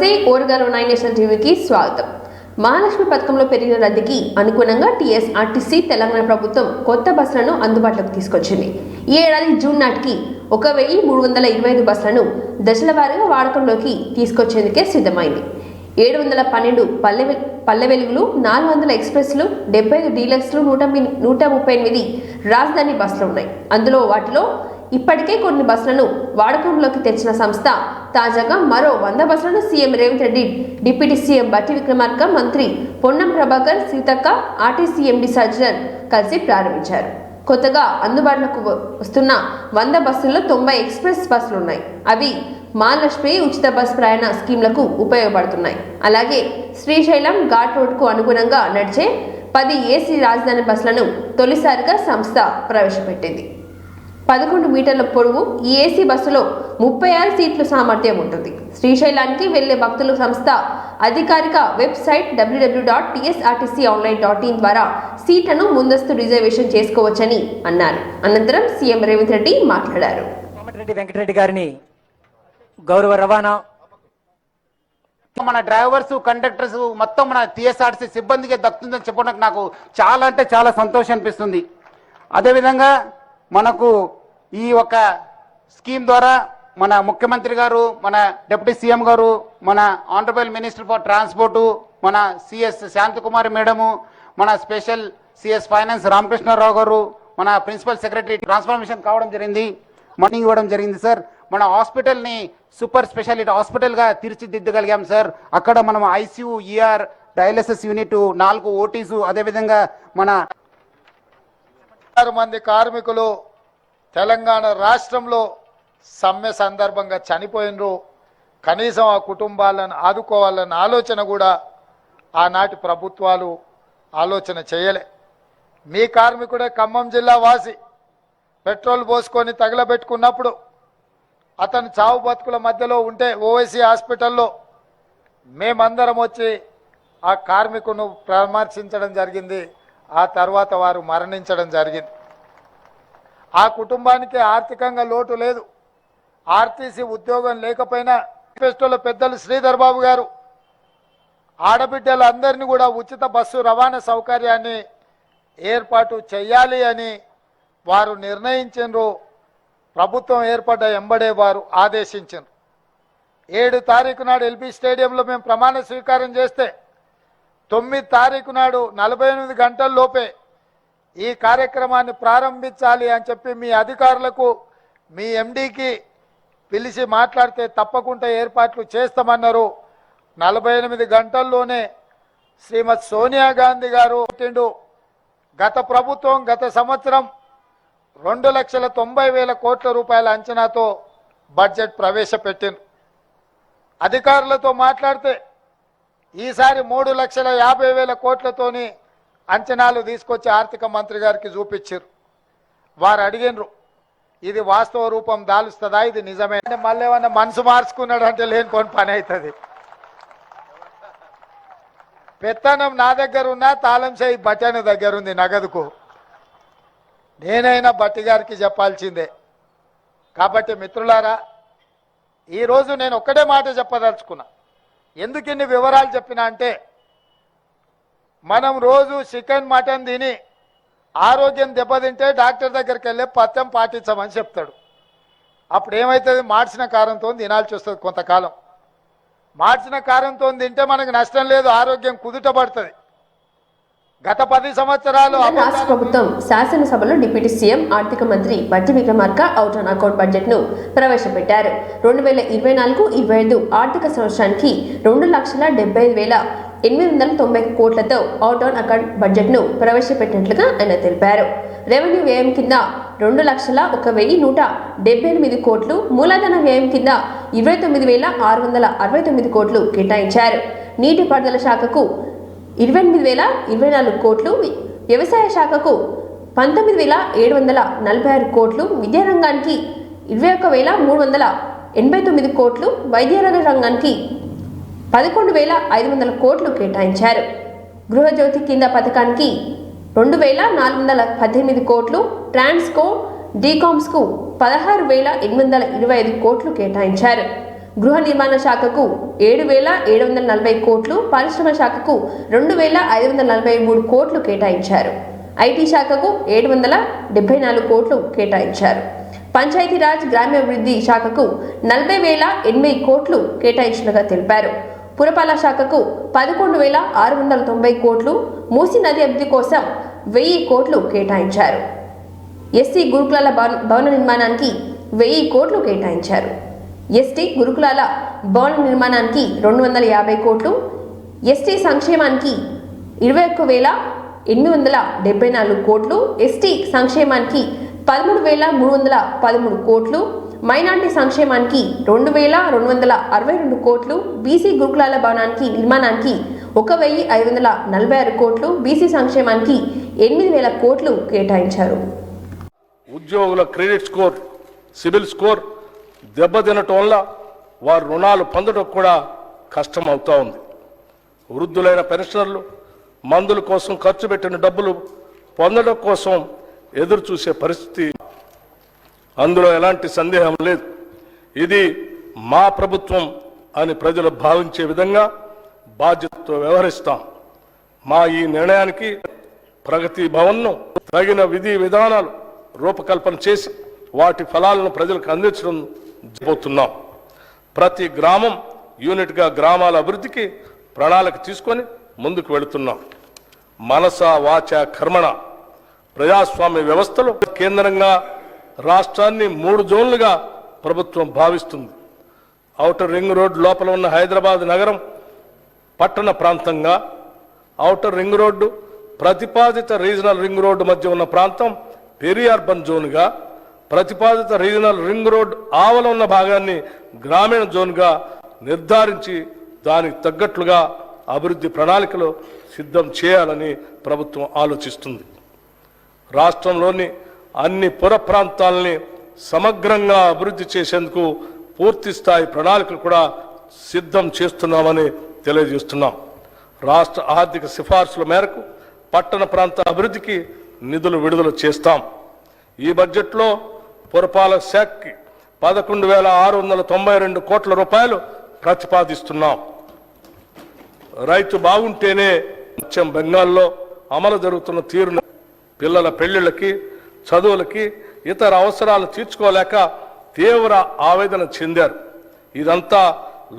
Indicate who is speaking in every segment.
Speaker 1: నమస్తే, ఓరగాలో 9 నేషనల్ టీవీకి స్వాగతం. మహాలక్ష్మి పథకంలో పెరిగిన రద్దీకి అనుగుణంగా టీఎస్ఆర్టీసీ తెలంగాణ ప్రభుత్వం కొత్త బస్సులను అందుబాటులోకి తీసుకొచ్చింది. ఈ ఏడాది జూన్ నాటికి 1325 బస్సులను దశల వారీగా వాడకంలోకి తీసుకొచ్చేందుకే సిద్ధమైంది. 712 పల్లె వెలుగులు, 400 ఎక్స్ప్రెస్లు, 75 డీలక్స్లు, 138 రాజధాని బస్సులు ఉన్నాయి. వాటిలో ఇప్పటికే కొన్ని బస్సులను వాడకంలోకి తెచ్చిన సంస్థ తాజాగా మరో 100 బస్సులను CM Revanth Reddy, deputy CM బట్టి విక్రమార్క, మంత్రి పొన్నం ప్రభాకర్, సీతక్క, ఆర్టీసీ ఎండీ సజ్జనర్ కలిసి ప్రారంభించారు. కొత్తగా అందుబాటులోకి వస్తున్న 100 బస్సుల్లో 90 ఎక్స్ప్రెస్ బస్సులు ఉన్నాయి. అవి మహాలక్ష్మి ఉచిత బస్ ప్రయాణ స్కీమ్లకు ఉపయోగపడుతున్నాయి. అలాగే శ్రీశైలం ఘాట్ రోడ్కు అనుగుణంగా నడిచే 10 ఏసీ రాజధాని బస్సులను తొలిసారిగా సంస్థ ప్రవేశపెట్టింది. 11 మీటర్ల పొడవు ఈ ఏసీ బస్సులో 36 సీట్ల సామర్థ్యం ఉంటుంది. శ్రీశైలానికి వెళ్లే భక్తులు సంస్థ అధికారిక వెబ్సైట్ www.tsrtconline.in ద్వారా సీట్లను ముందస్తు రిజర్వేషన్ చేసుకోవచ్చని అన్నారు. అనంతరం సీఎం రేవంత్ రెడ్డి మాట్లాడారు.
Speaker 2: వెంకటరెడ్డి గారిని గౌరవ రవాణా
Speaker 3: మన డ్రైవర్స్, కండక్టర్స్ మొత్తం మన టీఎస్ఆర్టీసీ సిబ్బందికి దక్కుతుందని చెప్పడానికి నాకు చాలా అంటే చాలా సంతోషం అనిపిస్తుంది. అదేవిధంగా మనకు ఈ ఒక స్కీమ్ ద్వారా మన ముఖ్యమంత్రి గారు, మన డిప్యూటీ సీఎం గారు, మన ఆనరబుల్ మినిస్టర్ ఫర్ ట్రాన్స్పోర్టు, మన సిఎస్ శాంతకుమారి మేడము, మన స్పెషల్ సిఎస్ ఫైనాన్స్ రామకృష్ణారావు గారు, మన ప్రిన్సిపల్ సెక్రటరీ ట్రాన్స్ఫర్మేషన్ కావడం జరిగింది, మనీ ఇవ్వడం జరిగింది సార్. మన హాస్పిటల్ని సూపర్ స్పెషాలిటీ హాస్పిటల్గా తీర్చిదిద్దగలిగాం సార్. అక్కడ మనం ఐసీయూ, ఈఆర్, డయాలసిస్ యూనిట్, 4 ఓటీసు, అదేవిధంగా మన
Speaker 4: 6 మంది కార్మికులు తెలంగాణ రాష్ట్రంలో సమ్మె సందర్భంగా చనిపోయినరు. కనీసం ఆ కుటుంబాలను ఆదుకోవాలన్న ఆలోచన కూడా ఆనాటి ప్రభుత్వాలు ఆలోచన చేయలే. మీ కార్మికుడే ఖమ్మం జిల్లా వాసి పెట్రోల్ పోసుకొని తగలబెట్టుకున్నప్పుడు అతను చావు బతుకుల మధ్యలో ఉంటే ఓవైసీ హాస్పిటల్లో మేమందరం వచ్చి ఆ కార్మికును పరామర్శించడం జరిగింది. ఆ తర్వాత వారు మరణించడం జరిగింది. ఆ కుటుంబానికి ఆర్థికంగా లోటు లేదు. ఆర్టీసీ ఉద్యోగం లేకపోయినా మేనిఫెస్టోలో పెద్దలు శ్రీధర్ బాబు గారు ఆడబిడ్డలందరినీ కూడా ఉచిత బస్సు రవాణా సౌకర్యాన్ని ఏర్పాటు చేయాలి అని వారు నిర్ణయించారు. ప్రభుత్వం ఏర్పడ్డ ఎంబడే వారు ఆదేశించారు. 7 తారీఖు నాడు ఎల్బీ స్టేడియంలో మేము ప్రమాణ స్వీకారం చేస్తే 9 తారీఖు నాడు 48 గంటల లోపే ఈ కార్యక్రమాన్ని ప్రారంభించాలి అని చెప్పి మీ అధికారులకు, మీ ఎండీకి పిలిచి మాట్లాడితే తప్పకుండా ఏర్పాట్లు చేస్తామన్నారు. 48 గంటల్లోనే శ్రీమతి సోనియా గాంధీ గారు గత ప్రభుత్వం గత సంవత్సరం 2,90,000 కోట్ల రూపాయల అంచనాతో బడ్జెట్ ప్రవేశపెట్టింది. అధికారులతో మాట్లాడితే ఈసారి 3,50,000 కోట్లతోని అంచనాలు తీసుకొచ్చి ఆర్థిక మంత్రి గారికి చూపించారు. వారు అడిగినరు, ఇది వాస్తవ రూపం దాలుస్తుందా, ఇది నిజమే? మళ్ళీ ఏమన్నా మనసు మార్చుకున్నాడు అంటే లేనిపోని పని అవుతుంది. పెత్తనం నా దగ్గర ఉన్నా తాళం చేయి బట్టన దగ్గర ఉంది నగదుకు. నేనైనా బట్టి గారికి చెప్పాల్సిందే. కాబట్టి మిత్రులారా, ఈరోజు నేను ఒక్కటే మాట చెప్పదలుచుకున్నా. ఎందుకు ఇన్ని వివరాలు చెప్పినా అంటే, మనం రోజు చికెన్ మటన్ తిని ఆరోగ్యం దెబ్బతింటే డాక్టర్ దగ్గరికి వెళ్ళి పథ్యం పాటించమని చెప్తాడు. అప్పుడు ఏమవుతుంది? మార్చిన కారంతో తినాల్సి వస్తుంది కొంతకాలం. మార్చిన కారంతో తింటే మనకు నష్టం లేదు, ఆరోగ్యం కుదుటపడుతుంది. గత 10 సంవత్సరాలు
Speaker 1: రాష్ట్ర ప్రభుత్వం శాసనసభలో డిప్యూటీ సీఎం ఆర్థిక మంత్రి బట్టి Vikramarka out on account budget ను ప్రవేశపెట్టారు. 2024-25 ఆర్థిక సంవత్సరానికి 2,75,890 కోట్లతో అవుట్ ఆన్ అకౌంట్ బడ్జెట్ ను ప్రవేశపెట్టినట్లుగా ఆయన తెలిపారు. రెవెన్యూ వ్యయం కింద 2,01,178 కోట్లు, మూలధన వ్యయం కింద 29,669 కోట్లు కేటాయించారు. నీటిపారుదల శాఖకు 28,024 కోట్లు, వ్యవసాయ శాఖకు 19,746 కోట్లు, విద్యారంగానికి 21,389 కోట్లు, వైద్య రంగానికి 11,500 కోట్లు కేటాయించారు. గృహజ్యోతి కింద పథకానికి 2,418 కోట్లు, ట్రాన్స్కో డీకామ్స్కు 16,825 కోట్లు కేటాయించారు. గృహ నిర్మాణ శాఖకు 7,740 కోట్లు, పరిశ్రమ శాఖకు 2,543 కోట్లు కేటాయించారు. ఐటీ శాఖకు 774 కోట్లు కేటాయించారు. పంచాయతీరాజ్ గ్రామీణాభివృద్ధి శాఖకు 40,080 కోట్లు కేటాయించినగా తెలిపారు. పురపాలక శాఖకు 11,690 కోట్లు, మూసీ నది అభివృద్ధి కోసం 1000 కోట్లు కేటాయించారు. ఎస్సీ గురుకులాల భవన నిర్మాణానికి 1000 కోట్లు కేటాయించారు. ఎస్టీ గురుకులాల భవన నిర్మాణానికి 250 కోట్లు, ఎస్టీ సంక్షేమానికి 21,874 కోట్లు, ఎస్టీ సంక్షేమానికి 13,313 కోట్లు, మైనార్టీ సంక్షేమానికి 2,262 కోట్లు, బీసీ గురుకులాల భవనానికి నిర్మాణానికి 1,546 కోట్లు, బీసీ సంక్షేమానికి 8,000 కోట్లు కేటాయించారు.
Speaker 5: ఉద్యోగుల క్రెడిట్ స్కోర్, సిబిల్ స్కోర్ దెబ్బతినటం వల్ల వారు రుణాలు పొందడం కూడా కష్టం అవుతా ఉంది. వృద్ధులైన పెన్షనర్లు మందుల కోసం ఖర్చు పెట్టిన డబ్బులు పొందడం కోసం ఎదురు చూసే పరిస్థితి, అందులో ఎలాంటి సందేహం లేదు. ఇది మా ప్రభుత్వం అని ప్రజలు భావించే విధంగా బాధ్యతతో వ్యవహరిస్తాం. మా ఈ నిర్ణయానికి ప్రగతి భవన్ను తగిన విధి విధానాలు రూపకల్పన చేసి వాటి ఫలాలను ప్రజలకు అందించడం జరుగుతున్నాం. ప్రతి గ్రామం యూనిట్గా గ్రామాల అభివృద్ధికి ప్రణాళిక తీసుకొని ముందుకు వెళుతున్నాం. మనస వాచ కర్మణ ప్రజాస్వామ్య వ్యవస్థలో కేంద్రంగా రాష్ట్రాన్ని 3 జోన్లుగా ప్రభుత్వం భావిస్తుంది. ఔటర్ రింగ్ రోడ్ లోపల ఉన్న హైదరాబాద్ నగరం పట్టణ ప్రాంతంగా, ఔటర్ రింగ్ రోడ్డు ప్రతిపాదిత రీజనల్ రింగ్ రోడ్డు మధ్య ఉన్న ప్రాంతం పెరి అర్బన్ జోన్గా, ప్రతిపాదిత రీజనల్ రింగ్ రోడ్ ఆవల ఉన్న భాగాన్ని గ్రామీణ జోన్గా నిర్ధారించి దానికి తగ్గట్లుగా అభివృద్ధి ప్రణాళికలు సిద్ధం చేయాలని ప్రభుత్వం ఆలోచిస్తుంది. రాష్ట్రంలోని అన్ని పుర ప్రాంతాలని సమగ్రంగా అభివృద్ధి చేసేందుకు పూర్తి స్థాయి ప్రణాళికలు కూడా సిద్ధం చేస్తున్నామని తెలియజేస్తున్నాం. రాష్ట్ర ఆర్థిక సిఫార్సుల మేరకు పట్టణ ప్రాంత అభివృద్ధికి నిధులు విడుదల చేస్తాం. ఈ బడ్జెట్లో పురపాలక శాఖకి 11,692 కోట్ల రూపాయలు ప్రతిపాదిస్తున్నాం. రైతు బాగుంటేనే పశ్చిమ బెంగాల్లో అమలు జరుగుతున్న తీరును పిల్లల పెళ్లిళ్ళకి, చదువులకి, ఇతర అవసరాలు తీర్చుకోలేక తీవ్ర ఆవేదన చెందారు. ఇదంతా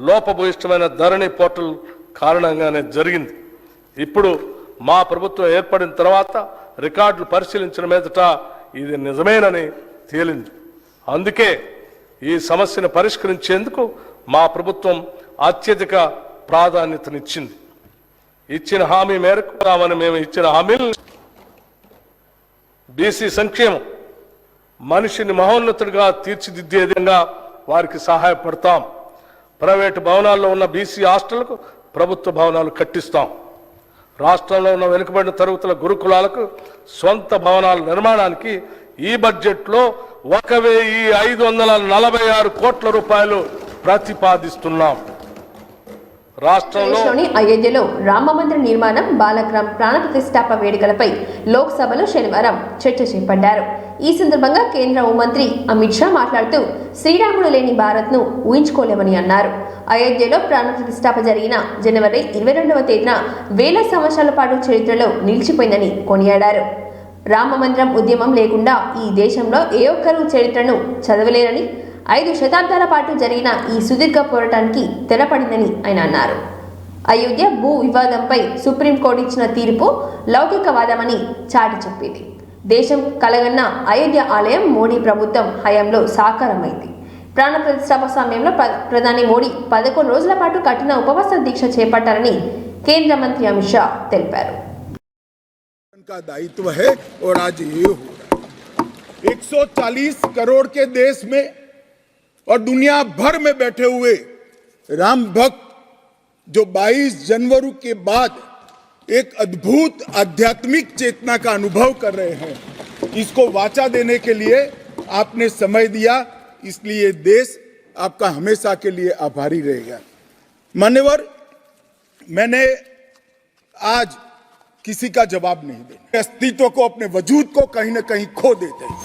Speaker 5: లోపభూయిష్టమైన ధరణి పోర్టల్ కారణంగానే జరిగింది. ఇప్పుడు మా ప్రభుత్వం ఏర్పడిన తర్వాత రికార్డులు పరిశీలించిన మీదట ఇది నిజమేనని తేలింది. అందుకే ఈ సమస్యను పరిష్కరించేందుకు మా ప్రభుత్వం అత్యధిక ప్రాధాన్యతనిచ్చింది. ఇచ్చిన హామీ మేరకు మేము ఇచ్చిన హామీలు బీసీ సంక్షేమం, మనిషిని మహోన్నతుడిగా తీర్చిదిద్దే విధంగా వారికి సహాయపడతాం. ప్రైవేటు భవనాల్లో ఉన్న బీసీ హాస్టళ్లకు ప్రభుత్వ భవనాలు కట్టిస్తాం. రాష్ట్రంలో ఉన్న వెనుకబడిన తరగతుల గురుకులాలకు స్వంత భవనాల నిర్మాణానికి ఈ బడ్జెట్లో 1,546 కోట్ల రూపాయలు ప్రతిపాదిస్తున్నాం. రాష్ట్రంలోని
Speaker 1: అయోధ్యలో రామ మందిర నిర్మాణం, బాలగ్రామ్ ప్రాణ ప్రతిష్టాపన వేడుకలపై లోక్సభలో శనివారం చర్చ చేపట్టారు. ఈ సందర్భంగా కేంద్ర హోంమంత్రి అమిత్ షా మాట్లాడుతూ శ్రీరాముడు లేని భారత్ను ఊహించుకోలేమని అన్నారు. అయోధ్యలో ప్రాణ ప్రతిష్టాపన జరిగిన జనవరి 22వ తేదీన 1000 సంవత్సరాల పాటు చరిత్రలో నిలిచిపోయిందని కొనియాడారు. రామ మందిరం ఉద్యమం లేకుండా ఈ దేశంలో ఏ ఒక్కరూ చరిత్రను చదవలేరని, 5 శతాబ్దాల పాటు జరిగిన ఈ సుదీర్ఘ పోరాటానికి తెరపడిందని ఆయన అన్నారు. అయోధ్య భూ వివాదంపై సుప్రీంకోర్టు ఇచ్చిన తీర్పు లౌకికవాదమని చాటి చెప్పింది. దేశం కలగన్న అయోధ్య ఆలయం మోడీ ప్రభుత్వం హయాంలో సాకారమైంది. ప్రాణ ప్రతిష్టాపన సమయంలో ప్రధాని మోడీ 11 రోజుల పాటు కఠిన ఉపవాస దీక్ష చేపట్టారని కేంద్ర మంత్రి అమిత్ షా తెలిపారు.
Speaker 6: का दायित्व है और आज ये हो रहा है। 140 करोड़ के देश में और दुनिया भर में बैठे हुए राम भक्त जो 22 जनवरी के बाद एक अद्भुत आध्यात्मिक चेतना का अनुभव कर रहे हैं, इसको वाचा देने के लिए आपने समय दिया, इसलिए देश आपका हमेशा के लिए आभारी रहेगा। मान्यवर, मैंने आज किसी का जवाब नहीं देना, अस्तित्व को, अपने वजूद को कहीं ना कहीं खो देते हैं।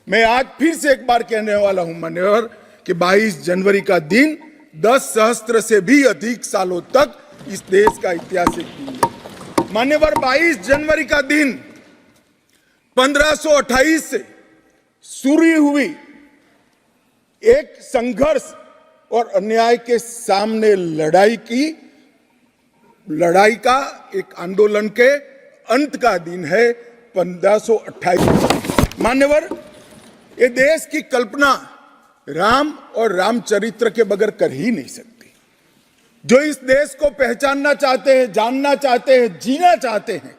Speaker 6: मैं आज फिर से एक बार कहने वाला हूं मान्यवर कि 22 जनवरी का दिन 10 सहस्त्र से भी अधिक सालों तक इस देश का ऐतिहासिक दिन है। मान्यवर 22 जनवरी का दिन 1528 से शुरू हुई एक संघर्ष और अन्याय के सामने लड़ाई का एक आंदोलन के अंत का दिन है 1528। मान्यवर, ये देश की कल्पना राम और रामचरित्र के बगैर कर ही नहीं सकती। जो इस देश को पहचानना चाहते हैं, जानना चाहते हैं, जीना चाहते हैं,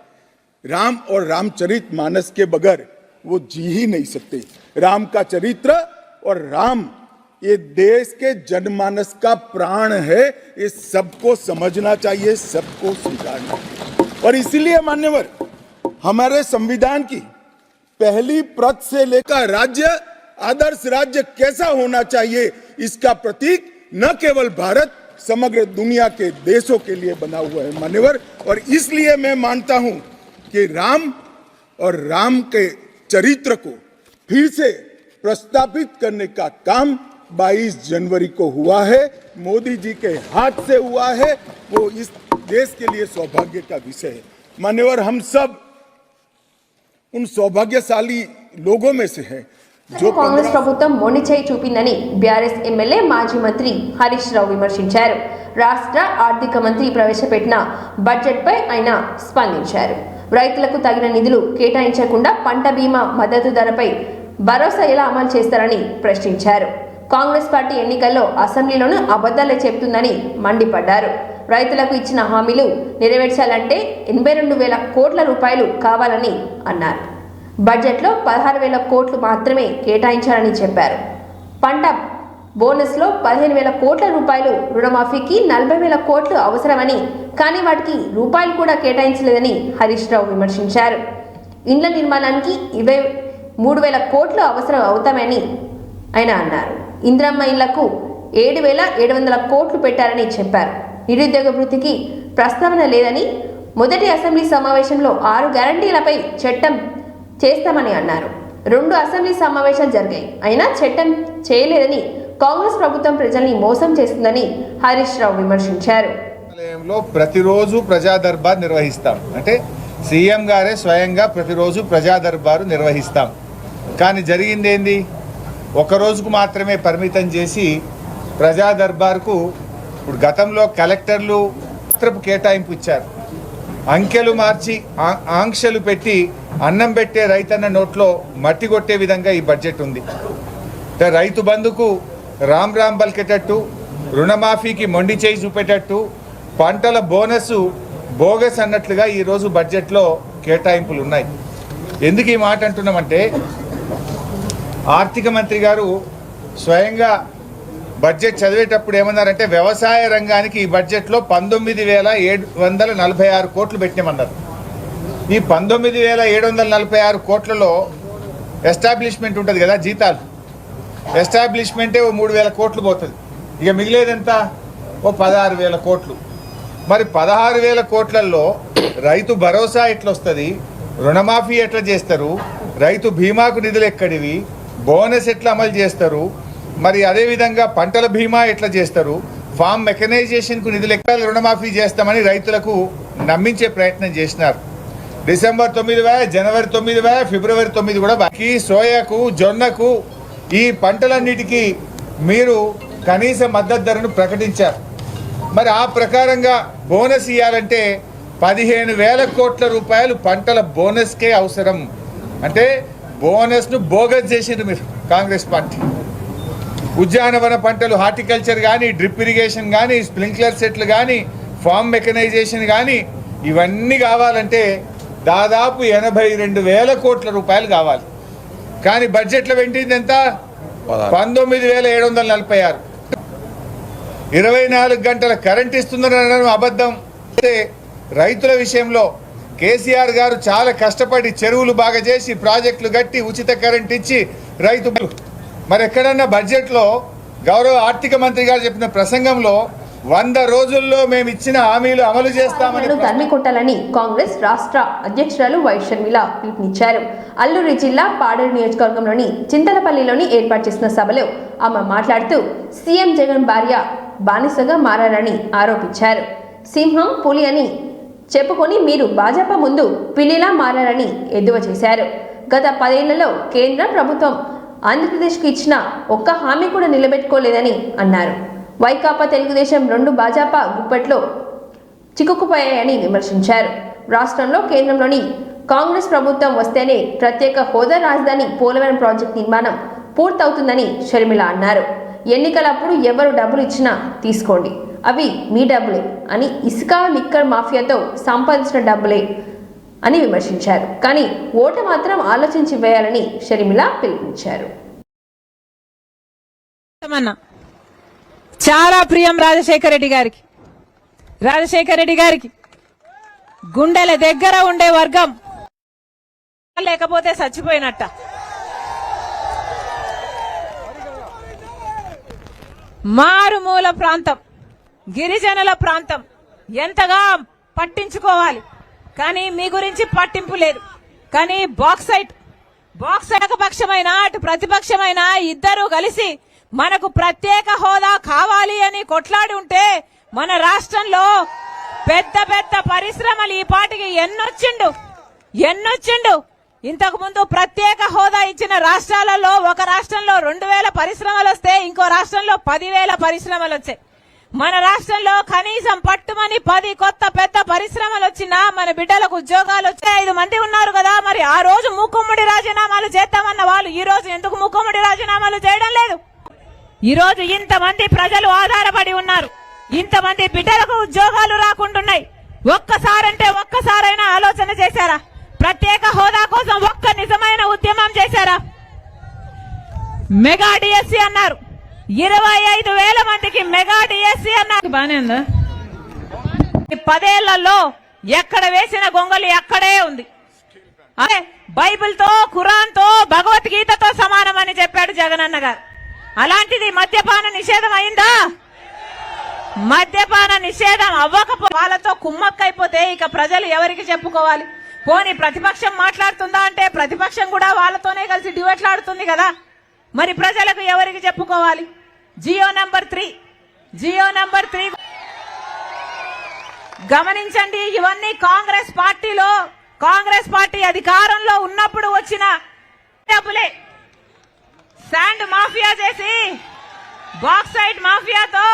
Speaker 6: राम और रामचरित मानस के बगैर वो जी ही नहीं सकते। राम का चरित्र और राम ये देश के जनमानस का प्राण है। ये सबको समझना चाहिए, सबको स्वीकारना चाहिए। और इसीलिए मान्यवर, हमारे संविधान की पहली प्रत से लेकर राज्य आदर्श राज्य कैसा होना चाहिए, इसका प्रतीक न केवल भारत, समग्र दुनिया के देशों के लिए बना हुआ है मान्यवर। और इसलिए मैं मानता हूं कि राम और राम के चरित्र को फिर से प्रस्तावित करने का काम 22 जनवरी को हुआ है, मोदी जी के हाथ से हुआ है। वो इस देश के लिए सौभाग्य का विषय है मान्यवर। हम सब उन सौभाग्यशाली लोगों में से हैं जो
Speaker 1: కాంగ్రెస్ ప్రభుత్వం మొండి చేయి చూపిందని బీఆర్ఎస్ ఎమ్మెల్యే మాజీ మంత్రి హరీష్ రావు విమర్శించారు. రాష్ట్ర ఆర్థిక మంత్రి ప్రవేశపెట్టిన బడ్జెట్పై ఆయన స్పందించారు. రైతులకు తగిన నిధులు కేటాయించకుండా పంట బీమా మద్దతు ధరపై భరోసా ఎలా అమలు చేస్తారని ప్రశ్నించారు. కాంగ్రెస్ పార్టీ ఎన్నికల్లో అసెంబ్లీలోనూ అబద్ధాలే చెప్తుందని మండిపడ్డారు. రైతులకు ఇచ్చిన హామీలు నెరవేర్చాలంటే 82,000 కోట్ల రూపాయలు కావాలని అన్నారు. బడ్జెట్లో 16,000 కోట్లు మాత్రమే కేటాయించాలని చెప్పారు. పంట బోనస్లో 15,000 కోట్ల రూపాయలు, రుణమాఫీకి 40,000 కోట్లు అవసరమని, కానీ వాటికి రూపాయలు కూడా కేటాయించలేదని హరీష్ రావు విమర్శించారు. ఇండ్ల నిర్మాణానికి 23,000 కోట్లు అవసరం అవుతామని ఆయన అన్నారు. ఇందిరమ్మ ఇళ్లకు 7,700 కోట్లు పెట్టారని చెప్పారు. నిరుద్యోగ వృత్తికి ప్రస్తావన లేదని, మొదటి అసెంబ్లీ సమావేశంలో 6 గ్యారంటీలపై చట్టం చేస్తామని అన్నారు. 2 అసెంబ్లీ సమావేశాలు జరిగాయి, అయినా చట్టం చేయలేదని, కాంగ్రెస్ ప్రభుత్వం ప్రజల్ని మోసం చేస్తుందని హరీష్ రావు విమర్శించారు.
Speaker 7: ప్రతిరోజు ప్రజా దర్బార్ నిర్వహిస్తాం, అంటే సీఎం గారే స్వయంగా ప్రతిరోజు ప్రజా దర్బారు నిర్వహిస్తాం. కానీ జరిగింది ఏంది? ఒక రోజుకు మాత్రమే పరిమితం చేసి ప్రజా దర్బార్కు ఇప్పుడు గతంలో కలెక్టర్లు పత్రపు కేటాయింపు ఇచ్చారు. అంకెలు మార్చి ఆంక్షలు పెట్టి అన్నం పెట్టే రైతన్న నోట్లో మట్టి కొట్టే విధంగా ఈ బడ్జెట్ ఉంది. రైతు బంధుకు రామ్ రామ్ పలికేటట్టు, రుణమాఫీకి మొండి చేయి చూపేటట్టు, పంటల బోనస్ బోగస్ అన్నట్లుగా ఈరోజు బడ్జెట్లో కేటాయింపులు ఉన్నాయి. ఎందుకు ఈ మాట అంటున్నామంటే, ఆర్థిక మంత్రి గారు స్వయంగా బడ్జెట్ చదివేటప్పుడు ఏమన్నారంటే, వ్యవసాయ రంగానికి ఈ బడ్జెట్లో 19,746 కోట్లు పెట్టినామన్నారు. ఈ 19,746 కోట్లలో ఎస్టాబ్లిష్మెంట్ ఉంటుంది కదా, జీతాలు, ఎస్టాబ్లిష్మెంటే 3,000 కోట్లు పోతుంది. ఇక మిగిలేదంతా 16,000 కోట్లు. మరి 16,000 కోట్లలో రైతు భరోసా ఎట్లా వస్తుంది, రుణమాఫీ ఎట్లా చేస్తారు, రైతు బీమాకు నిధులు ఎక్కడివి, బోనస్ ఎట్లా అమలు చేస్తారు, మరి అదేవిధంగా పంటల బీమా ఎట్లా చేస్తారు, ఫామ్ మెకనైజేషన్కు నిధులు ఎక్కడ రుణమాఫీ చేస్తామని రైతులకు నమ్మించే ప్రయత్నం చేసినారు. డిసెంబర్ 9,000, జనవరి 9,000, ఫిబ్రవరి 9 కూడా బాకీ. సోయాకు, జొన్నకు, ఈ పంటలన్నిటికీ మీరు కనీస మద్దతు ధరను ప్రకటించారు. మరి ఆ ప్రకారంగా బోనస్ ఇవ్వాలంటే 15,000 కోట్ల రూపాయలు పంటల బోనస్కే అవసరం. అంటే బోనస్ను బోగస్ చేసిండ్రు మీరు కాంగ్రెస్ పార్టీ. ఉద్యానవన పంటలు, హార్టికల్చర్ కానీ, డ్రిప్ ఇరిగేషన్ కానీ, స్ప్రింక్లర్ సెట్లు కానీ, ఫామ్ మెకనైజేషన్ కానీ, ఇవన్నీ కావాలంటే దాదాపు 82,000 కోట్ల రూపాయలు కావాలి. కానీ బడ్జెట్లో పెట్టింది ఎంత? 19,746. 24 గంటల కరెంట్ ఇస్తుందనడం అబద్ధం. రైతుల విషయంలో కేసీఆర్ గారు చాలా కష్టపడి చెరువులు బాగా చేసి, ప్రాజెక్టులు కట్టి, ఉచిత కరెంట్ ఇచ్చి రైతు, మరి ఎక్కడన్నా బడ్జెట్లో గౌరవ ఆర్థిక మంత్రి గారు చెప్పిన ప్రసంగంలో 100 రోజుల్లో మేము ఇచ్చిన హామీలు అమలు చేస్తామని
Speaker 1: తరిమి కొట్టాలని కాంగ్రెస్ రాష్ట్ర అధ్యక్షురాలు వై షర్మిల పిలుపునిచ్చారు. అల్లూరి జిల్లా పాడేరు నియోజకవర్గంలోని చింతలపల్లిలోని ఏర్పాటు చేసిన సభలో ఆమె మాట్లాడుతూ, సీఎం జగన్ భార్య బానిసగా మారారని ఆరోపించారు. సింహం పులి అని చెప్పుకొని మీరు భాజపా ముందు పిల్లిలా మారారని ఎద్దువ చేశారు. గత 10 ఏళ్లలో కేంద్ర ప్రభుత్వం ఆంధ్రప్రదేశ్కు ఇచ్చిన ఒక్క హామీ కూడా నిలబెట్టుకోలేదని అన్నారు. వైకాపా తెలుగుదేశం 2 భాజపా గుప్పెట్లో చిక్కుకుపోయాయని విమర్శించారు. రాష్ట్రంలో కేంద్రంలోని కాంగ్రెస్ ప్రభుత్వం వస్తేనే ప్రత్యేక హోదా రాజధాని పోలవరం ప్రాజెక్టు నిర్మాణం పూర్తవుతుందని షర్మిల అన్నారు. ఎన్నికలప్పుడు ఎవరు డబ్బులు ఇచ్చినా తీసుకోండి, అవి మీ డబ్బులే అని, ఇసుక లిక్కర్ మాఫియాతో సంపాదించిన డబ్బులే అని విమర్శించారు. కానీ ఓటు మాత్రం ఆలోచించి వేయాలని షర్మిల పిలుపునిచ్చారు.
Speaker 8: చాలా ప్రియం రాజశేఖర రెడ్డి గారికి గుండెల దగ్గర ఉండే వర్గం లేకపోతే చచ్చిపోయినట్ట. మారుమూల ప్రాంతం, గిరిజనుల ప్రాంతం ఎంతగా పట్టించుకోవాలి, కానీ మీ గురించి పట్టింపు లేదు. కానీ బాక్సైట్ పక్షమైన అటు ప్రతిపక్షమైన ఇద్దరు కలిసి మనకు ప్రత్యేక హోదా కావాలి అని కొట్లాడి ఉంటే మన రాష్ట్రంలో పెద్ద పెద్ద పరిశ్రమలు ఈ పాటికి ఎన్నొచ్చిండు. ఇంతకు ముందు ప్రత్యేక హోదా ఇచ్చిన రాష్ట్రాలలో ఒక రాష్ట్రంలో 2000 పరిశ్రమలు వస్తే ఇంకో రాష్ట్రంలో 10,000 పరిశ్రమలు వచ్చాయి. మన రాష్ట్రంలో కనీసం పట్టుమని 10 కొత్త పెద్ద పరిశ్రమలు వచ్చినా మన బిడ్డలకు ఉద్యోగాలు వచ్చాయి. 5 మంది ఉన్నారు కదా, మరి ఆ రోజు మూకుమ్మడి రాజీనామాలు చేద్దామన్న వాళ్ళు ఈ రోజు ఎందుకు మూకుమ్మడి రాజీనామాలు చేయడం లేదు? ఈ రోజు ఇంతమంది ప్రజలు ఆధారపడి ఉన్నారు, ఇంతమంది బిడ్డలకు ఉద్యోగాలు రాకుంటున్నాయి. ఒక్కసారైనా ఆలోచన చేశారా? ప్రత్యేక హోదా కోసం ఒక్క నిజమైన ఉద్యమం చేశారా? మెగా డిఎస్సీ అన్నారు, 25,000 మందికి మెగా డిఎస్సీ అన్నారు. బానే ఉందా? 10 ఏళ్లలో ఎక్కడ వేసిన గొంగలి అక్కడే ఉంది. అదే బైబిల్ తో, ఖురాన్ తో, భగవద్గీతతో సమానం అని చెప్పాడు జగనన్న గారు. అలాంటిది మద్యపాన నిషేధం అయిందా? మద్యపాన నిషేధం అవ్వకపోతే వాళ్ళతో కుమ్మక్కైపోతే ఇక ప్రజలు ఎవరికి చెప్పుకోవాలి? పోనీ ప్రతిపక్షం మాట్లాడుతుందా అంటే ప్రతిపక్షం కూడా వాళ్ళతోనే కలిసి డిబేట్లాడుతుంది కదా, మరి ప్రజలకు ఎవరికి చెప్పుకోవాలి? జియో నంబర్ 3 గమనించండి. ఇవన్నీ కాంగ్రెస్ పార్టీ అధికారంలో ఉన్నప్పుడు వచ్చిన డబ్బులే. శాండ్ మాఫియా చేసి బాక్సైట్ మాఫియాతో,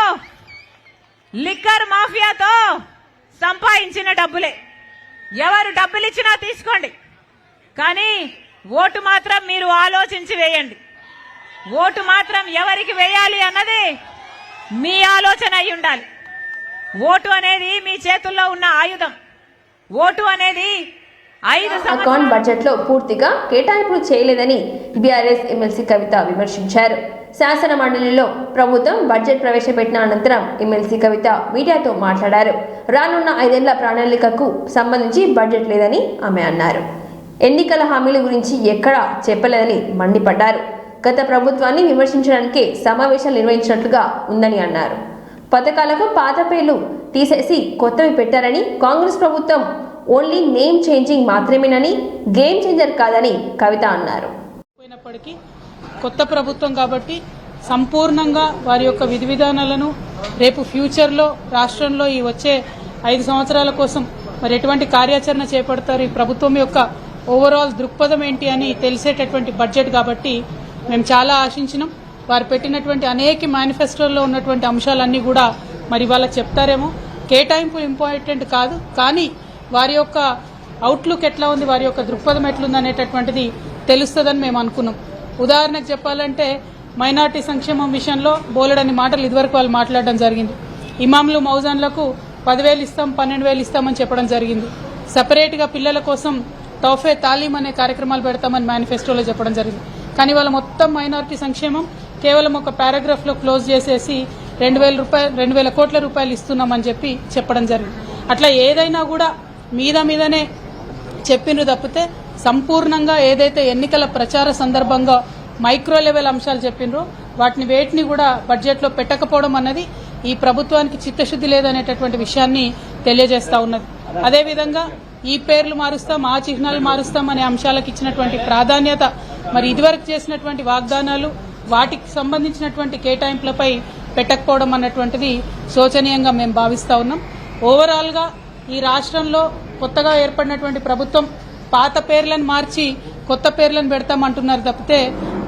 Speaker 8: లిక్కర్ మాఫియాతో సంపాదించిన డబ్బులే. ఎవరు డబ్బులు ఇచ్చినా తీసుకోండి, కానీ ఓటు మాత్రం మీరు ఆలోచించి వేయండి. ఓటు మాత్రం ఎవరికి వేయాలి అన్నది మీ ఆలోచన అయి ఉండాలి. ఓటు అనేది మీ చేతుల్లో ఉన్న ఆయుధం. ఓటు అనేది 5
Speaker 1: అకౌంట్ బడ్జెట్ లో పూర్తిగా కేటాయింపులు చేయలేదని బీఆర్ఎస్ ఎమ్మెల్సీ కవిత విమర్శించారు. శాసన మండలిలో ప్రభుత్వం బడ్జెట్ ప్రవేశపెట్టిన అనంతరం ఎమ్మెల్సీ కవిత మీడియాతో మాట్లాడారు. రానున్న 5 ఏళ్ల ప్రణాళికకు సంబంధించి బడ్జెట్ లేదని ఆమె అన్నారు. ఎన్నికల హామీల గురించి ఎక్కడా చెప్పలేదని మండిపడ్డారు. గత ప్రభుత్వాన్ని విమర్శించడానికే సమావేశాలు నిర్వహించినట్లుగా ఉందని అన్నారు. పథకాలకు పాత పేర్లు తీసేసి కొత్తవి పెట్టారని, కాంగ్రెస్ ప్రభుత్వం ఓన్లీ నేమ్ చేంజింగ్ మాత్రమేనని, గేమ్ చేంజర్ కాదని కవిత అన్నారు.
Speaker 9: కొత్త ప్రభుత్వం కాబట్టి సంపూర్ణంగా వారి యొక్క విధి విధానాలను రేపు ఫ్యూచర్లో రాష్ట్రంలో ఈ వచ్చే 5 సంవత్సరాల కోసం మరి ఎటువంటి కార్యాచరణ చేపడతారు, ఈ ప్రభుత్వం యొక్క ఓవరాల్ దృక్పథం ఏంటి అని తెలిసేటటువంటి బడ్జెట్ కాబట్టి మేము చాలా ఆశించినాం. వారు పెట్టినటువంటి అనేక మేనిఫెస్టోల్లో ఉన్నటువంటి అంశాలన్నీ కూడా మరి వాళ్ళకి చెప్తారేమో. కేటాయింపు ఇంపార్టెంట్ కాదు, కానీ వారి యొక్క అవుట్లుక్ ఎట్లా ఉంది, వారి యొక్క దృక్పథం ఎట్లుంది అనేటటువంటిది తెలుస్తుందని మేము అనుకున్నాం. ఉదాహరణకు చెప్పాలంటే మైనార్టీ సంక్షేమం విషయంలో బోలెడని మాటలు ఇదివరకు వాళ్ళు మాట్లాడడం జరిగింది. ఇమాంలు మౌజాన్లకు 10,000 ఇస్తాం, 12,000 ఇస్తామని చెప్పడం జరిగింది. సపరేట్గా పిల్లల కోసం తోఫే తాలీం అనే కార్యక్రమాలు పెడతామని మేనిఫెస్టోలో చెప్పడం జరిగింది. కానీ వాళ్ళ మొత్తం మైనార్టీ సంక్షేమం కేవలం ఒక పారాగ్రాఫ్లో క్లోజ్ చేసేసి 2,000 కోట్ల రూపాయలు ఇస్తున్నామని చెప్పడం జరిగింది. అట్లా ఏదైనా కూడా మీదనే చెప్పిండ్రు తప్పితే సంపూర్ణంగా ఏదైతే ఎన్నికల ప్రచార సందర్భంగా మైక్రో లెవెల్ అంశాలు చెప్పిండ్రో వాటిని వేటిని కూడా బడ్జెట్లో పెట్టకపోవడం అన్నది ఈ ప్రభుత్వానికి చిత్తశుద్ధి లేదనేటటువంటి విషయాన్ని తెలియజేస్తా ఉన్నది. అదేవిధంగా ఈ పేర్లు మారుస్తాం, ఆ చిహ్నాలు మారుస్తాం అనే అంశాలకు ఇచ్చినటువంటి ప్రాధాన్యత, మరి ఇదివరకు చేసినటువంటి వాగ్దానాలు, వాటికి సంబంధించినటువంటి కేటాయింపులపై పెట్టకపోవడం అన్నటువంటిది శోచనీయంగా మేము భావిస్తా ఉన్నాం. ఓవరాల్గా ఈ రాష్ట్రంలో కొత్తగా ఏర్పడినటువంటి ప్రభుత్వం పాత పేర్లను మార్చి కొత్త పేర్లను పెడతామంటున్నారు తప్పితే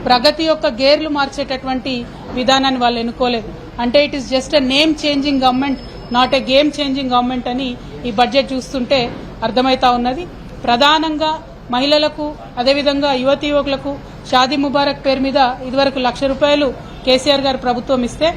Speaker 9: ప్రగతి యొక్క గేర్లు మార్చేటటువంటి విధానాన్ని వాళ్ళు ఎన్నుకోలేదు. అంటే it is just a name changing government, not a game changing government అని ఈ బడ్జెట్ చూస్తుంటే అర్థమవుతా ఉన్నది. ప్రధానంగా మహిళలకు అదేవిధంగా యువతీ యువకులకు షాదీ ముబారక్ పేరు మీద ఇదివరకు ₹1,00,000 కేసీఆర్ గారు ప్రభుత్వం ఇస్తే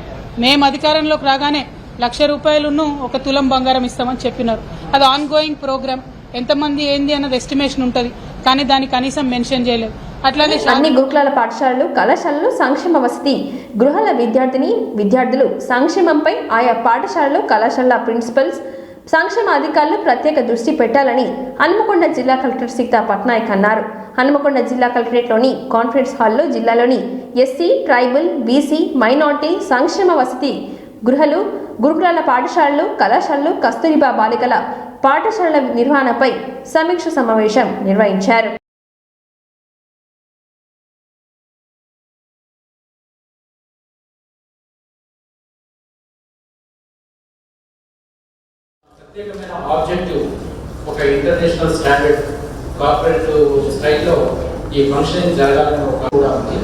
Speaker 9: మేము అధికారంలోకి రాగానే ₹1,00,000 ఒక తులం బంగారం ఇస్తామని చెప్పినారు. అది ఆన్ గోయింగ్ ప్రోగ్రామ్. ఎంతమంది ఏంది అన్నది ఎస్టిమేషన్ ఉంటుంది, కానీ దాన్ని కనీసం మెన్షన్ చేయలేదు. అట్లానే
Speaker 1: అన్ని గురుకులాల పాఠశాలలు కళాశాలలు సంక్షేమ వసతి గృహాల విద్యార్థులు సంక్షేమంపై ఆయా పాఠశాలలు కళాశాలల ప్రిన్సిపల్స్ సంక్షేమ అధికారులు ప్రత్యేక దృష్టి పెట్టాలని హన్మకొండ జిల్లా కలెక్టర్ సీతా పట్నాయక్ అన్నారు. హన్మకొండ జిల్లా కలెక్టరేట్లోని కాన్ఫరెన్స్ హాల్లో జిల్లాలోని ఎస్సీ, ట్రైబల్, బీసీ, మైనార్టీ సంక్షేమ వసతి గృహాలు గురుకులాల పాఠశాలలు కళాశాలలు కస్తూరిబా బాలికల పాఠశాలల నిర్వహణపై సమీక్ష సమావేశం నిర్వహించారు.
Speaker 10: ప్రత్యేకమైన ఆబ్జెక్టివ్ ఒక ఇంటర్నేషనల్ స్టాండర్డ్ కార్పొరేట్ స్థాయిలో ఈ ఫంక్షన్ జరగాలని ఒక కూడా ఉంది.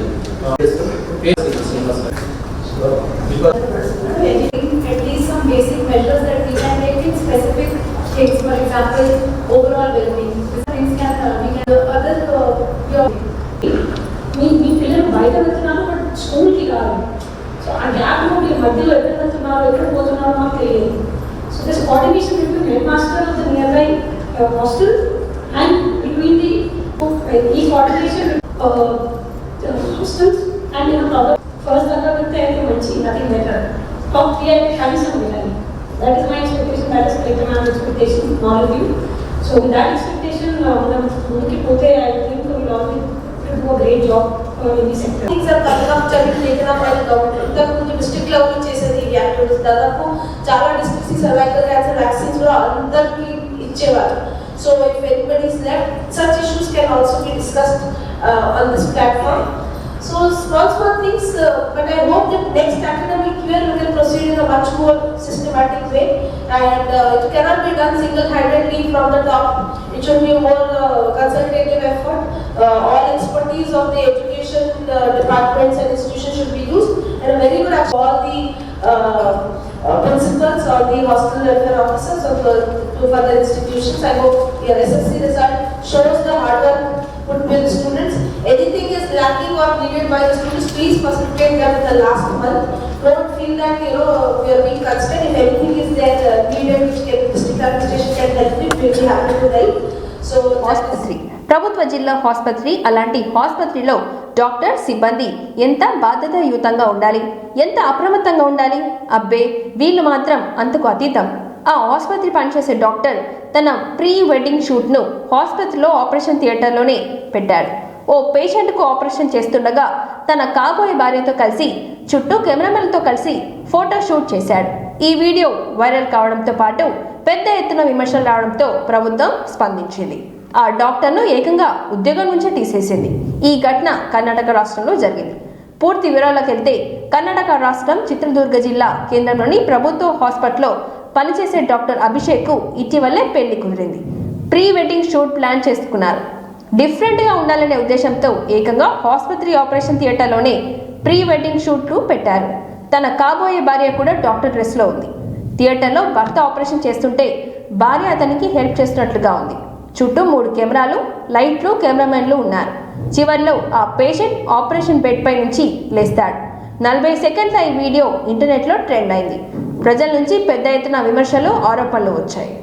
Speaker 11: At least some basic measures that we can take in specific states, for example, overall well-being. Things can we can other మీ పిల్లలు బయట వెళ్తున్నారు బట్ స్కూల్కి రాదు. సో ఆ గ్యాప్లో మీరు మధ్యలో ఎక్కడ వెళ్తున్నారు ఎక్కడ పోతున్నారో మాకు తెలియదు. So this coordination between headmaster of the nearby hostel and between the coordination hostels and other first other with the nothing better. Top 3 I have some better. That is my expectation. That is collective man's expectation. All of you. So with that expectation, I think we will all do a great job in this sector.
Speaker 12: Things are coming up, taken up by the government. ఇంతకుముందు district level చేసేది ఈ activities దాదాపు చాలా districts cervical cancer vaccines కూడా అందరికీ ఇచ్చేవారు. So if anybody is left, such issues can also be discussed on this platform. So small things, but I hope that next academic year we will proceed in a much more systematic way, and it cannot be done single-handedly from the top. It should be a more consultative effort. All expertise of the education departments and institutions should be used, and a very good all the principals or the hostel welfare officers of the two further institutions. I hope your SSC result shows the hard work put by the students. Anything is lacking or needed by the students, please facilitate them in the last month. Don't feel that we are being constrained. If anything is there needed, which district administration can help with, we will be happy to help. So
Speaker 1: ఆసుపత్రి ప్రభుత్వ జిల్లా ఆసుపత్రి అలాంటి ఆసుపత్రిలో doctor సిబ్బంది ఎంత బాధ్యతాయుతంగా ఉండాలి, ఎంత అప్రమత్తంగా ఉండాలి. అబ్బే వీళ్ళు మాత్రం అంతకు అతీతం. ఆ ఆసుపత్రి పనిచేసే డాక్టర్ తన ప్రీ వెడ్డింగ్ షూట్ను ఆసుపత్రిలో ఆపరేషన్ థియేటర్లోనే పెట్టాడు. ఓ పేషెంట్కు ఆపరేషన్ చేస్తుండగా తన కాబోయే భార్యతో కలిసి చుట్టూ కెమెరామెన్లతో కలిసి ఫోటో షూట్ చేశాడు. ఈ వీడియో వైరల్ కావడంతో పాటు పెద్ద ఎత్తున విమర్శలు రావడంతో ప్రభుత్వం స్పందించింది. ఆ డాక్టర్ను ఏకంగా ఉద్యోగం నుంచే తీసేసింది. ఈ ఘటన కర్ణాటక రాష్ట్రంలో జరిగింది. పూర్తి వివరాల్లోకి వెళ్తే కర్ణాటక రాష్ట్రం చిత్రదుర్గ జిల్లా కేంద్రంలోని ప్రభుత్వ హాస్పిటల్లో పనిచేసే డాక్టర్ అభిషేక్ ఇటీవలే పెళ్లి కుదిరింది. ప్రీ వెడ్డింగ్ షూట్ ప్లాన్ చేసుకున్నారు. డిఫరెంట్గా ఉండాలనే ఉద్దేశంతో ఏకంగా ఆసుపత్రి ఆపరేషన్ థియేటర్లోనే ప్రీ వెడ్డింగ్ షూట్లు పెట్టారు. తన కాబోయే భార్య కూడా డాక్టర్ డ్రెస్లో ఉంది. థియేటర్లో భర్త ఆపరేషన్ చేస్తుంటే భార్య అతనికి హెల్ప్ చేస్తున్నట్లుగా ఉంది. చుట్టూ 3 కెమెరాలు, లైట్లు, కెమెరామెన్లు ఉన్నారు. చివర్లో ఆ పేషెంట్ ఆపరేషన్ బెడ్ పై నుంచి లేస్తాడు. 40 సెకండ్ల ఈ వీడియో ఇంటర్నెట్లో ట్రెండ్ అయింది. ప్రజల నుంచి పెద్ద ఎత్తున విమర్శలు, ఆరోపణలు వచ్చాయి.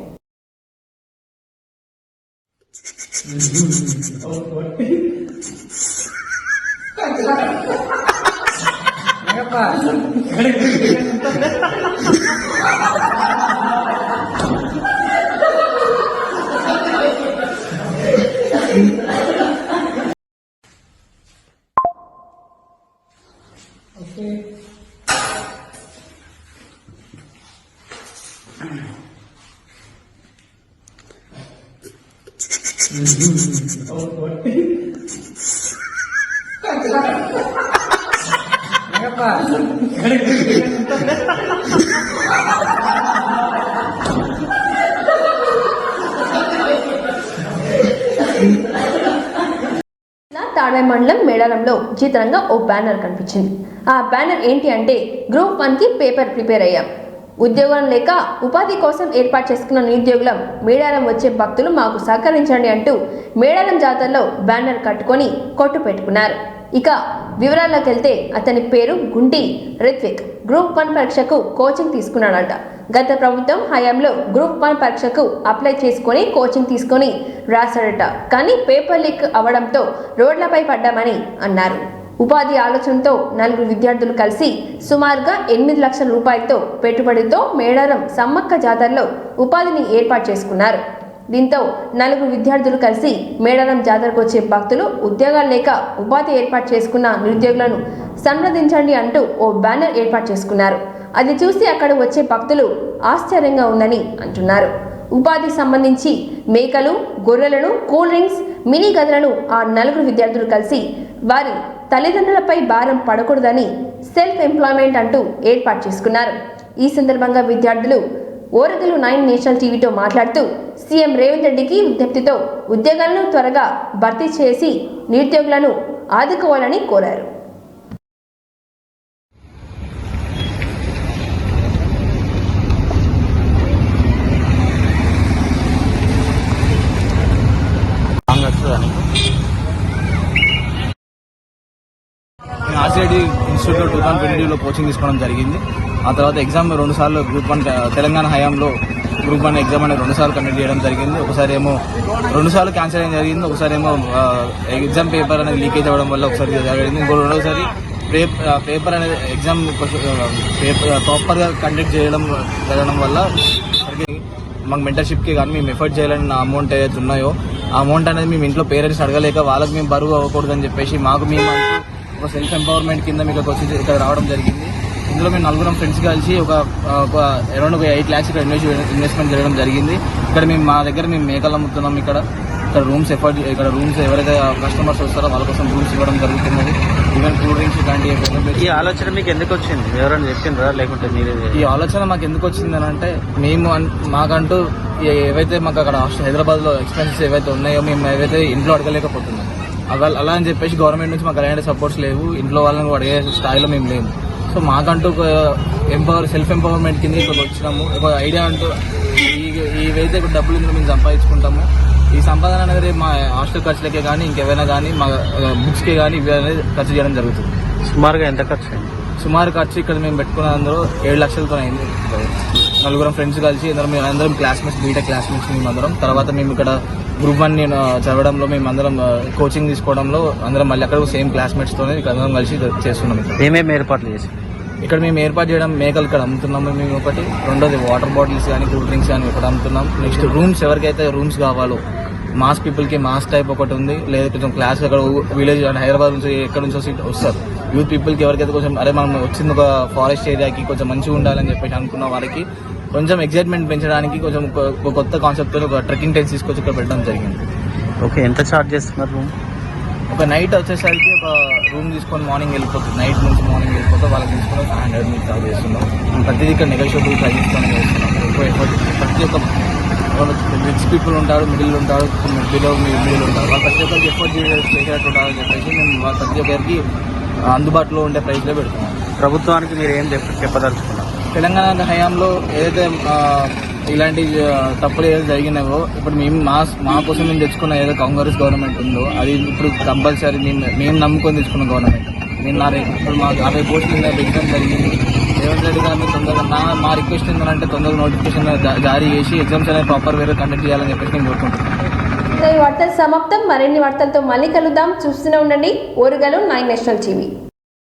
Speaker 1: తాడవాయి మండలం మేడారంలో విచిత్రంగా ఓ బ్యానర్ కనిపించింది. ఆ బ్యానర్ ఏంటి అంటే గ్రూప్ 1కి పేపర్ ప్రిపేర్ అయ్యాం, ఉద్యోగం లేక ఉపాధి కోసం ఏర్పాటు చేసుకున్న నిరుద్యోగులం, మేడారం వచ్చే భక్తులు మాకు సహకరించండి అంటూ మేడారం జాతరలో బ్యానర్ కట్టుకొని కొట్టు పెట్టుకున్నారు. ఇక వివరాల్లోకి వెళ్తే అతని పేరు గుంటి రిత్విక్. గ్రూప్ 1 పరీక్షకు కోచింగ్ తీసుకున్నాడట. గత ప్రభుత్వం హయాంలో గ్రూప్ 1 పరీక్షకు అప్లై చేసుకొని కోచింగ్ తీసుకొని రాశాడట. కానీ పేపర్ లీక్ అవ్వడంతో రోడ్లపై పడ్డామని అన్నారు. ఉపాధి ఆలోచనతో 4 విద్యార్థులు కలిసి సుమారుగా 8 లక్షల రూపాయలతో పెట్టుబడితో మేడారం సమ్మక్క జాతరలో ఉపాధిని ఏర్పాటు చేసుకున్నారు. దీంతో 4 విద్యార్థులు కలిసి మేడారం జాతరకు వచ్చే భక్తులు ఉద్యోగాలు లేక ఉపాధి ఏర్పాటు చేసుకున్న నిరుద్యోగులను సంప్రదించండి అంటూ ఓ బ్యానర్ ఏర్పాటు చేసుకున్నారు. అది చూసి అక్కడ వచ్చే భక్తులు ఆశ్చర్యంగా ఉందని అంటున్నారు. ఉపాధి సంబంధించి మేకలు, గొర్రెలను, కూల్ డ్రింక్స్, మినీ గదులను ఆ 4 విద్యార్థులు కలిసి వారి తల్లిదండ్రులపై భారం పడకూడదని సెల్ఫ్ ఎంప్లాయ్మెంట్ అంటూ ఏర్పాటు చేసుకున్నారు. ఈ సందర్భంగా విద్యార్థులు ఓరగలు 9 నేషనల్ టీవీతో మాట్లాడుతూ సీఎం రేవంత్ రెడ్డికి విజ్ఞప్తితో ఉద్యోగాలను త్వరగా భర్తీ చేసి నిరుద్యోగులను ఆదుకోవాలని కోరారు.
Speaker 13: ఆర్సిఐడి ఇన్స్టిట్యూట్లో 2022లో కోచింగ్ తీసుకోవడం జరిగింది. ఆ తర్వాత ఎగ్జామ్ 2 సార్లు గ్రూప్ 1 తెలంగాణ హయాంలో గ్రూప్ 1 ఎగ్జామ్ అనేది 2 సార్లు కండక్ట్ చేయడం జరిగింది. ఒకసారి ఏమో 2 సార్లు క్యాన్సిల్ అయ్యడం జరిగింది. ఒకసారి ఏమో ఎగ్జామ్ పేపర్ అనేది లీకేజ్ అవ్వడం వల్ల ఒకసారి జరిగింది. రెండోసారి పేపర్ అనేది ఎగ్జామ్ ప్రాపర్గా కండక్ట్ జరగడం వల్ల మాకు మెంటర్షిప్కి కానీ మేము ఎఫర్ట్ చేయాలని అమౌంట్ ఏదైతే ఉన్నాయో ఆ అమౌంట్ అనేది మేము ఇంట్లో పేరెంట్స్ అడగలేక వాళ్ళకి మేము బరువు అవ్వకూడదని చెప్పేసి మాకు మేము ఒక సెల్ఫ్ ఎంపవర్మెంట్ కింద మీకు వచ్చి ఇక్కడ రావడం జరిగింది. ఇందులో మేము 4 ఫ్రెండ్స్ కలిసి ఒక అరౌండ్ 8 lakhs ఇక్కడ ఇన్వెస్ట్మెంట్ జరగడం జరిగింది. ఇక్కడ మా దగ్గర మేము మేకలు అమ్ముతున్నాం. ఇక్కడ రూమ్స్ ఎవరైతే కస్టమర్స్ వస్తారో వాళ్ళ కోసం రూమ్స్ ఇవ్వడం జరుగుతున్నది. ఈవెన్ కూల్ డ్రింక్స్ ఇలాంటి.
Speaker 14: ఈ ఆలోచన మీకు ఎందుకు వచ్చింది? ఎవరైనా చెప్పిండ్రా లేకుంటే మీరే?
Speaker 13: ఈ ఆలోచన మాకు ఎందుకు వచ్చింది అని అంటే మాకంటూ ఏవైతే మాకు అక్కడ హైదరాబాద్లో ఎక్స్పెన్సెస్ ఏవైతే ఉన్నాయో మేము ఏవైతే ఇంట్లో అడగలేకపోతున్నాం. అలా అని చెప్పేసి గవర్నమెంట్ నుంచి మాకు అలాంటి సపోర్ట్స్ లేవు. ఇంట్లో వాళ్ళని అడిగే స్థాయిలో మేము లేము. సో మాకంటూ ఒక సెల్ఫ్ ఎంపవర్మెంట్ కింద ఇక్కడ వచ్చినాము. ఒక ఐడియా అంటూ ఇవైతే ఇప్పుడు డబ్బులు ఇందులో మేము సంపాదించుకుంటాము. ఈ సంపాదన అనేది మా హాస్టల్ ఖర్చులకే కానీ ఇంకేమైనా కానీ మా బుక్స్కే కానీ ఇవి అనేది ఖర్చు చేయడం జరుగుతుంది.
Speaker 14: సుమారుగా ఎంత ఖర్చు అయింది?
Speaker 13: సుమారు ఖర్చు ఇక్కడ మేము పెట్టుకున్న అందులో 7 లక్షలతో అయింది. 4 ఫ్రెండ్స్ కలిసి అందరం క్లాస్మేట్స్, బీటెక్ క్లాస్మేట్స్ మేమందరం. తర్వాత మేము ఇక్కడ గ్రూప్ 1 నేను చదవడంలో మేము అందరం కోచింగ్ తీసుకోవడంలో అందరం మళ్ళీ అక్కడ సేమ్ క్లాస్మేట్స్తోనే ఇక్కడ అందరం కలిసి చేస్తున్నాం.
Speaker 14: ఏమేమి ఏర్పాట్లు చేసి
Speaker 13: ఇక్కడ మేము ఏర్పాటు చేయడం మేకలు ఇక్కడ అమ్ముతున్నాము మేము ఒకటి. రెండోది వాటర్ బాటిల్స్ కానీ కూల్ డ్రింక్స్ కానీ ఇక్కడ అమ్ముతున్నాం. నెక్స్ట్ రూమ్స్ ఎవరికైతే రూమ్స్ కావాలో మాస్ పీపుల్కి మాస్ టైప్ ఒకటి ఉంది. లేదా కొంచెం క్లాస్ అక్కడ విలేజ్ హైదరాబాద్ నుంచి ఎక్కడ నుంచి వస్తారు యూత్ పీపుల్కి ఎవరికైతే కొంచెం మనం వచ్చింది ఒక ఫారెస్ట్ ఏరియాకి కొంచెం మంచిగా ఉండాలని చెప్పేసి అనుకున్న వారికి కొంచెం ఎక్సైట్మెంట్ పెంచడానికి కొంచెం ఒక కొత్త కాన్సెప్ట్తో ఒక ట్రెక్కింగ్ టెంట్స్ తీసుకొచ్చి ఇక్కడ పెట్టడం జరిగింది.
Speaker 14: ఓకే, ఎంత ఛార్జ్ చేస్తున్నారు రూమ్?
Speaker 13: ఒక నైట్ వచ్చేసరికి ఒక రూమ్ తీసుకొని మార్నింగ్ వెళ్ళిపోతుంది. నైట్ నుంచి మార్నింగ్ వెళ్ళిపోతే వాళ్ళకి తీసుకొని 500 మీకు ఛార్జ్ చేస్తున్నాం. ప్రతిదీ ఇక్కడ నెగోషియబుల్ ప్రైజెస్తో చేస్తున్నాం. ప్రతి ఒక్క రిచ్ పీపుల్ ఉంటారు, మిడిల్ ఉంటారు, మిడిల్ ఉంటారు. వాళ్ళు ప్రతి ఒక్కరికి ఎఫర్ట్ చేసేటట్టు ఉండాలని చెప్పేసి మేము ప్రతి ఒక్కరికి అందుబాటులో ఉండే ప్రైస్లో పెడుతున్నాం.
Speaker 14: ప్రభుత్వానికి మీరు ఏం చెప్పదలుచుకున్నారు?
Speaker 13: తెలంగాణ హయాంలో ఏదైతే ఇలాంటి తప్పులు ఏదైతే జరిగినాయో ఇప్పుడు మేము మా కోసం మేము తెచ్చుకున్న ఏదో కాంగ్రెస్ గవర్నమెంట్ ఉందో అది ఇప్పుడు కంపల్సరీ మేము నమ్ముకొని తెచ్చుకున్న గవర్నమెంట్. ఇప్పుడు మాకు 50 పోస్టులు ఎగ్జామ్ జరిగింది. రేవంత్ రెడ్డి గారిని తొందరగా మా రిక్వెస్ట్ ఏంటంటే తొందరగా నోటిఫికేషన్ జారీ చేసి ఎగ్జామ్స్ అనేది ప్రాపర్ వేరే కండక్ట్ చేయాలని చెప్పేసి నేను కోరుకుంటున్నాను.
Speaker 1: ఈ వార్తలు సమాప్తం. మరిన్ని వార్తలతో మళ్ళీ కలుద్దాం. చూస్తూనే ఉండండి ఓరుగలు 9 నేషనల్ టీవీ.